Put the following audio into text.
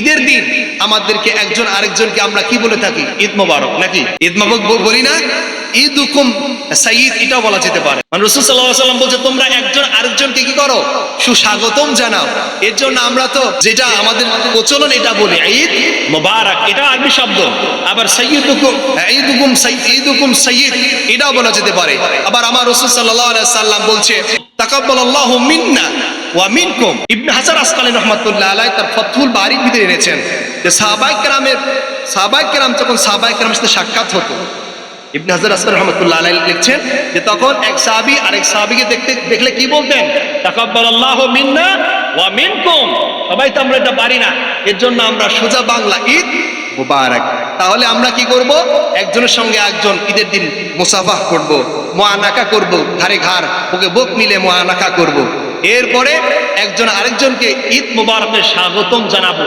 ঈদের দিন আমাদেরকে একজন আরেকজনকে আমরা কি বলে থাকি? ঈদ মোবারক, নাকি? ঈদ মোবারক বলি না? ঈদুকুম সাইয়্যিদ, এটাও বলা যেতে পারে। মানে রাসূল সাল্লাল্লাহু আলাইহি ওয়াসাল্লাম বলছে তোমরা একজন আরেকজনকে কি করো? সুস্বাগতম জানাও। এর জন্য আমরা তো যেটা আমাদের প্রচলন এটা বলি ঈদ মোবারক, এটা আরবি শব্দ। আবার সাইয়্যিদুকুম ঈদুকুম সাইয়্যিদ, এটাও বলা যেতে পারে। আবার আমার রাসূল সাল্লাল্লাহু আলাইহি ওয়াসাল্লাম বলছে তাকাব্বালাল্লাহু মিন্না ওয়া মিনকুম। ইবনে হাজার আসকালানী রাহমাতুল্লাহ আলাইহি তার ফাতহুল বারীর ভিতরে এনেছেন যে সাহাবায়ে কেরাম যখন সাহাবায়ে কেরামের সাথে সাক্ষাৎ হতো, ইবনে হাজার আসকালানী রাহমাতুল্লাহ আলাইহি লিখছেন যে তখন এক সাহাবী আরেক সাহাবীকে দেখলে কি বলতেন? তাকাব্বালাল্লাহু মিন্না ওয়া মিনকুম। সবাই তো আমরা এটা পারি না, এর জন্য আমরা সোজা বাংলা ঈদ মুবারক। তাহলে আমরা কি করব? একজনের সঙ্গে একজন ঈদের দিন মুসাফাহ করব, মুআনাকা করব, ঘাড়ে ঘাড় বুকে বুক মিলে মুআনাকা করব। এরপরে একজন আরেকজনকে ঈদ মুবারকের স্বাগতম জানাবো।